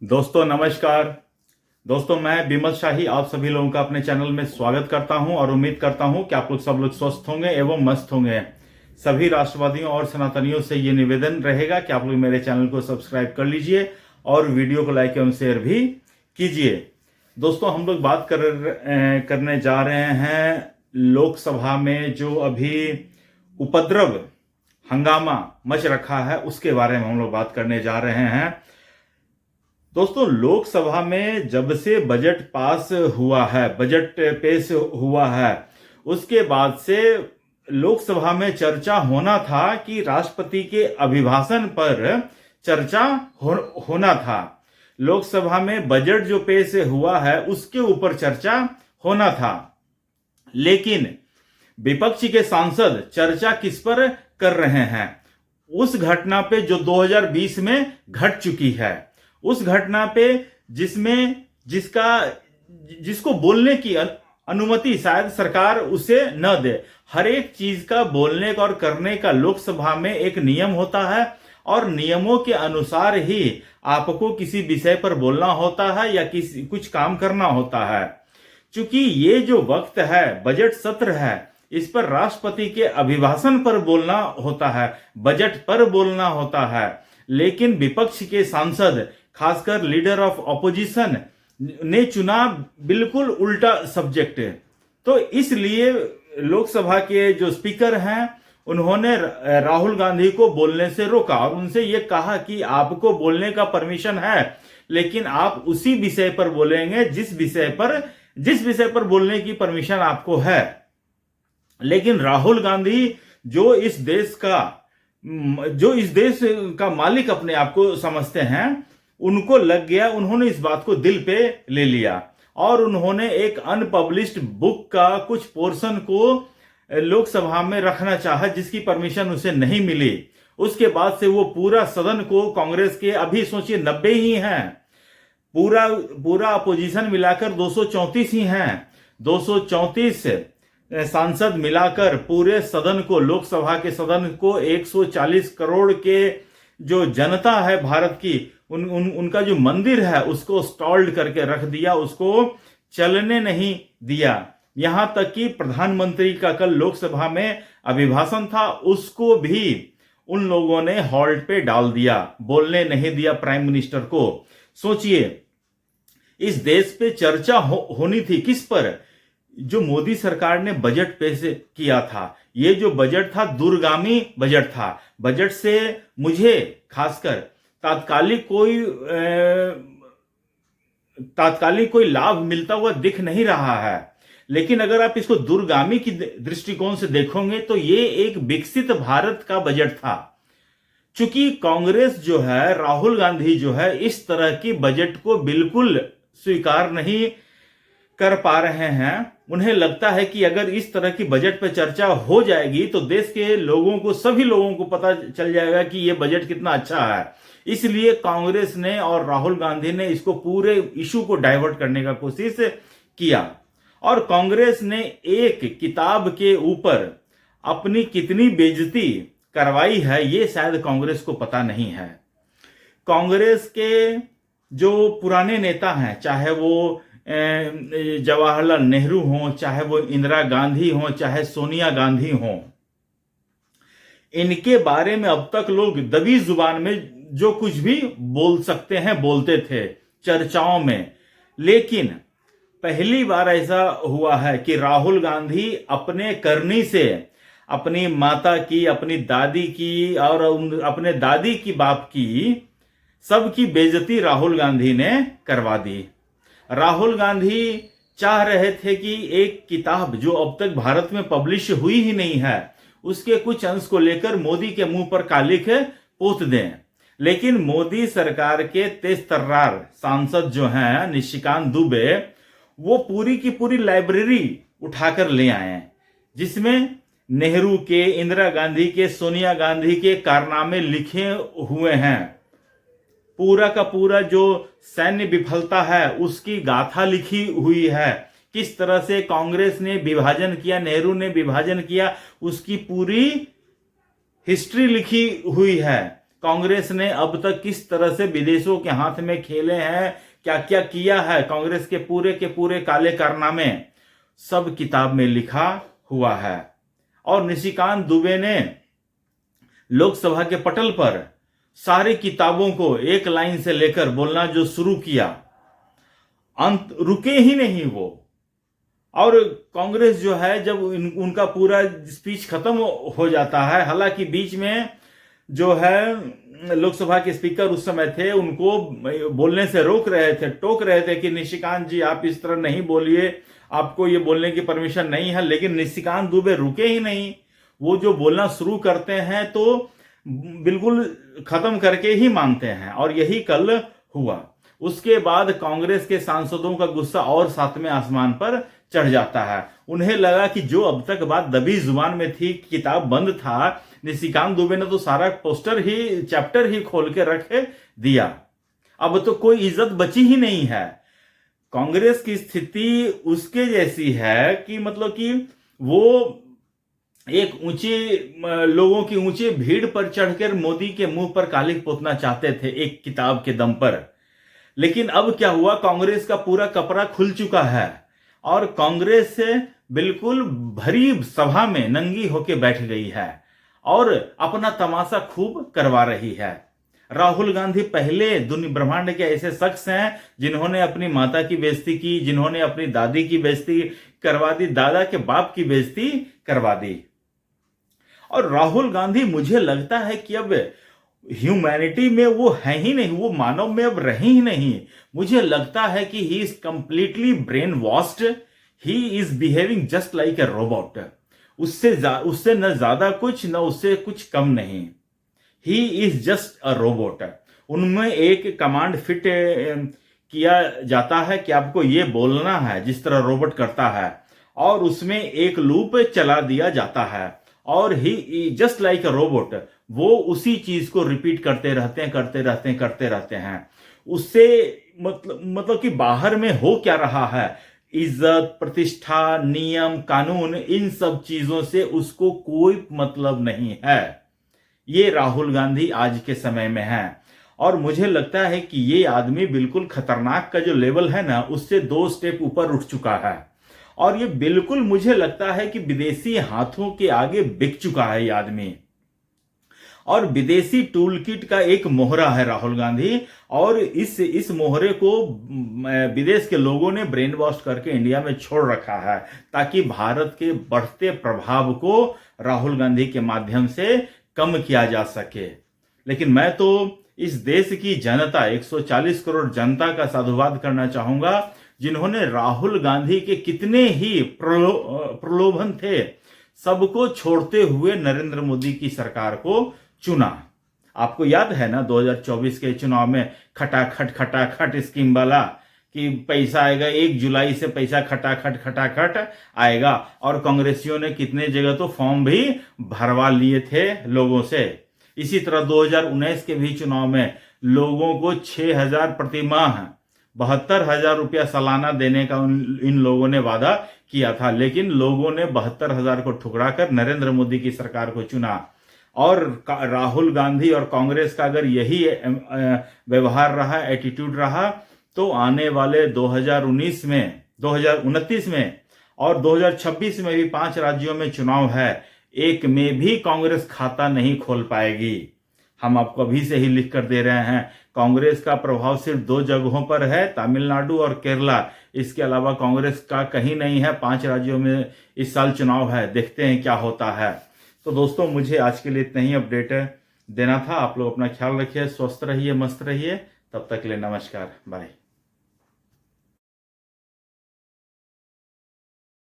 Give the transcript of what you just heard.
दोस्तों नमस्कार। दोस्तों मैं बिमल शाही आप सभी लोगों का अपने चैनल में स्वागत करता हूं और उम्मीद करता हूं कि आप लोग सब लोग स्वस्थ होंगे एवं मस्त होंगे। सभी राष्ट्रवादियों और सनातनियों से ये निवेदन रहेगा कि आप लोग मेरे चैनल को सब्सक्राइब कर लीजिए और वीडियो को लाइक एवं शेयर भी कीजिए। दोस्तों हम लोग बात करने जा रहे हैं लोकसभा में जो अभी उपद्रव हंगामा मच रखा है उसके बारे में हम लोग बात करने जा रहे हैं। दोस्तों लोकसभा में जब से बजट पास हुआ है, बजट पेश हुआ है, उसके बाद से लोकसभा में चर्चा होना था कि राष्ट्रपति के अभिभाषण पर चर्चा होना था। लोकसभा में बजट जो पेश हुआ है उसके ऊपर चर्चा होना था, लेकिन विपक्ष के सांसद चर्चा किस पर कर रहे हैं? उस घटना पे जो 2020 में घट चुकी है, उस घटना पे जिसको बोलने की अनुमति शायद सरकार उसे न दे। हर एक चीज का बोलने का और करने का लोकसभा में एक नियम होता है और नियमों के अनुसार ही आपको किसी विषय पर बोलना होता है या कुछ काम करना होता है। चूंकि ये जो वक्त है, बजट सत्र है, इस पर राष्ट्रपति के अभिभाषण पर बोलना होता है, बजट पर बोलना होता है, लेकिन विपक्ष के सांसद खासकर लीडर ऑफ ऑपोजिशन ने चुना बिल्कुल उल्टा सब्जेक्ट। तो इसलिए लोकसभा के जो स्पीकर हैं उन्होंने राहुल गांधी को बोलने से रोका और उनसे ये कहा कि आपको बोलने का परमिशन है, लेकिन आप उसी विषय पर बोलेंगे जिस विषय पर बोलने की परमिशन आपको है। लेकिन राहुल गांधी जो इस देश का मालिक अपने आप को समझते हैं, उनको लग गया, उन्होंने इस बात को दिल पे ले लिया और उन्होंने एक अनपब्लिश्ड बुक का कुछ पोर्शन को लोकसभा में रखना चाहा जिसकी परमिशन उसे नहीं मिली। उसके बाद से वो पूरा सदन को, कांग्रेस के अभी सोचिए 90 ही हैं, पूरा अपोजिशन मिलाकर 234 ही हैं, 234 सांसद मिलाकर पूरे सदन को, लोकसभा के सदन को 140 करोड़ के जो जनता है भारत की, उनका जो मंदिर है उसको स्टॉल्ड करके रख दिया, उसको चलने नहीं दिया। यहां तक कि प्रधानमंत्री का कल लोकसभा में अभिभाषण था, उसको भी उन लोगों ने हॉल्ट पे डाल दिया, बोलने नहीं दिया प्राइम मिनिस्टर को। सोचिए, इस देश पे चर्चा होनी थी किस पर? जो मोदी सरकार ने बजट पेश किया था, ये जो बजट था दूरगामी बजट था। बजट से मुझे खासकर तात्कालिक कोई लाभ मिलता हुआ दिख नहीं रहा है, लेकिन अगर आप इसको दूरगामी की दृष्टिकोण से देखोगे तो ये एक विकसित भारत का बजट था। चूंकि कांग्रेस जो है, राहुल गांधी जो है, इस तरह की बजट को बिल्कुल स्वीकार नहीं कर पा रहे हैं। उन्हें लगता है कि अगर इस तरह की बजट पर चर्चा हो जाएगी तो देश के लोगों को, सभी लोगों को पता चल जाएगा कि यह बजट कितना अच्छा है। इसलिए कांग्रेस ने और राहुल गांधी ने इसको पूरे इशू को डाइवर्ट करने का कोशिश किया और कांग्रेस ने एक किताब के ऊपर अपनी कितनी बेइज्जती करवाई है ये शायद कांग्रेस को पता नहीं है। कांग्रेस के जो पुराने नेता हैं, चाहे वो जवाहरलाल नेहरू हों, चाहे वो इंदिरा गांधी हों, चाहे सोनिया गांधी हों, इनके बारे में अब तक लोग दबी जुबान में जो कुछ भी बोल सकते हैं बोलते थे चर्चाओं में। लेकिन पहली बार ऐसा हुआ है कि राहुल गांधी अपने करनी से अपनी माता की, अपनी दादी की और अपने दादी की बाप की, सबकी बेइज्जती राहुल गांधी ने करवा दी। राहुल गांधी चाह रहे थे कि एक किताब जो अब तक भारत में पब्लिश हुई ही नहीं है, उसके कुछ अंश को लेकर मोदी के मुंह पर कालिख पोत दें। लेकिन मोदी सरकार के तेज तर्रार सांसद जो हैं निशिकांत दुबे, वो पूरी की पूरी लाइब्रेरी उठाकर ले आए जिसमें नेहरू के, इंदिरा गांधी के, सोनिया गांधी के कारनामे लिखे हुए हैं। पूरा का पूरा जो सैन्य विफलता है उसकी गाथा लिखी हुई है, किस तरह से कांग्रेस ने विभाजन किया, नेहरू ने विभाजन किया, उसकी पूरी हिस्ट्री लिखी हुई है। कांग्रेस ने अब तक किस तरह से विदेशों के हाथ में खेले हैं, क्या क्या किया है, कांग्रेस के पूरे काले कारनामे सब किताब में लिखा हुआ है। और निशिकांत दुबे ने लोकसभा के पटल पर सारी किताबों को एक लाइन से लेकर बोलना जो शुरू किया, अंत रुके ही नहीं वो। और कांग्रेस जो है जब उनका पूरा स्पीच खत्म हो जाता है, हालांकि बीच में जो है लोकसभा के स्पीकर उस समय थे, उनको बोलने से रोक रहे थे, टोक रहे थे कि निशिकांत जी आप इस तरह नहीं बोलिए, आपको ये बोलने की परमिशन नहीं है। लेकिन निशिकांत दुबे रुके ही नहीं, वो जो बोलना शुरू करते हैं तो बिल्कुल खत्म करके ही मानते हैं, और यही कल हुआ। उसके बाद कांग्रेस के सांसदों का गुस्सा और सातवें आसमान पर चढ़ जाता है। उन्हें लगा कि जो अब तक बात दबी जुबान में थी, किताब बंद था, निशिकांत दुबे ने तो सारा चैप्टर ही खोल के रख दिया, अब तो कोई इज्जत बची ही नहीं है। कांग्रेस की स्थिति उसके जैसी है कि मतलब कि वो एक लोगों की ऊंची भीड़ पर चढ़कर मोदी के मुंह पर कालिख पोतना चाहते थे एक किताब के दम पर। लेकिन अब क्या हुआ, कांग्रेस का पूरा कपड़ा खुल चुका है और कांग्रेस बिल्कुल भरी सभा में नंगी होके बैठ गई है और अपना तमाशा खूब करवा रही है। राहुल गांधी पहले दुनिया ब्रह्मांड के ऐसे शख्स हैं जिन्होंने अपनी माता की बेइज्जती की, जिन्होंने अपनी दादी की बेइज्जती करवा दी, दादा के बाप की बेइज्जती करवा दी। और राहुल गांधी मुझे लगता है कि अब ह्यूमैनिटी में वो है ही नहीं, वो मानव में अब रहे ही नहीं। मुझे लगता है कि he is completely brain washed, he is behaving just like a robot. उससे न ज्यादा कुछ न उससे कुछ कम नहीं, he is just a robot. उनमें एक कमांड फिट किया जाता है कि आपको ये बोलना है जिस तरह रोबोट करता है, और उसमें एक लूप चला दिया जाता है और ही जस्ट लाइक अ रोबोट वो उसी चीज को रिपीट करते रहते हैं। उससे मतलब कि बाहर में हो क्या रहा है, इज्जत, प्रतिष्ठा, नियम, कानून, इन सब चीजों से उसको कोई मतलब नहीं है। ये राहुल गांधी आज के समय में है और मुझे लगता है कि ये आदमी बिल्कुल खतरनाक का जो लेवल है ना, उससे 2 स्टेप ऊपर उठ चुका है और ये बिल्कुल मुझे लगता है कि विदेशी हाथों के आगे बिक चुका है ये आदमी। और विदेशी टूल किट का एक मोहरा है राहुल गांधी, और इस मोहरे को विदेश के लोगों ने ब्रेन वॉश करके इंडिया में छोड़ रखा है ताकि भारत के बढ़ते प्रभाव को राहुल गांधी के माध्यम से कम किया जा सके। लेकिन मैं तो इस देश की जनता, 140 करोड़ जनता का साधुवाद करना चाहूंगा जिन्होंने राहुल गांधी के कितने ही प्रलोभन थे सबको छोड़ते हुए नरेंद्र मोदी की सरकार को चुना। आपको याद है ना 2024 के चुनाव में खटाखट स्कीम वाला कि पैसा आएगा, 1 जुलाई से पैसा खटाखट आएगा, और कांग्रेसियों ने कितने जगह तो फॉर्म भी भरवा लिए थे लोगों से। इसी तरह 2019 के भी चुनाव में लोगों को 6,000 प्रतिमाह 72,000 रुपया सालाना देने का इन लोगों ने वादा किया था, लेकिन लोगों ने 72,000 को ठुकरा कर नरेंद्र मोदी की सरकार को चुना। और राहुल गांधी और कांग्रेस का अगर यही व्यवहार रहा, एटीट्यूड रहा, तो आने वाले 2029 में और 2026 में भी 5 राज्यों में चुनाव है, एक में भी कांग्रेस खाता नहीं खोल पाएगी। हम आपको अभी से ही लिख कर दे रहे हैं, कांग्रेस का प्रभाव सिर्फ 2 जगहों पर है, तमिलनाडु और केरला। इसके अलावा कांग्रेस का कहीं नहीं है। 5 राज्यों में इस साल चुनाव है, देखते हैं क्या होता है। तो दोस्तों, मुझे आज के लिए इतना ही अपडेट देना था। आप लोग अपना ख्याल रखिए, स्वस्थ रहिए, मस्त रहिए। तब तक के लिए नमस्कार, बाय।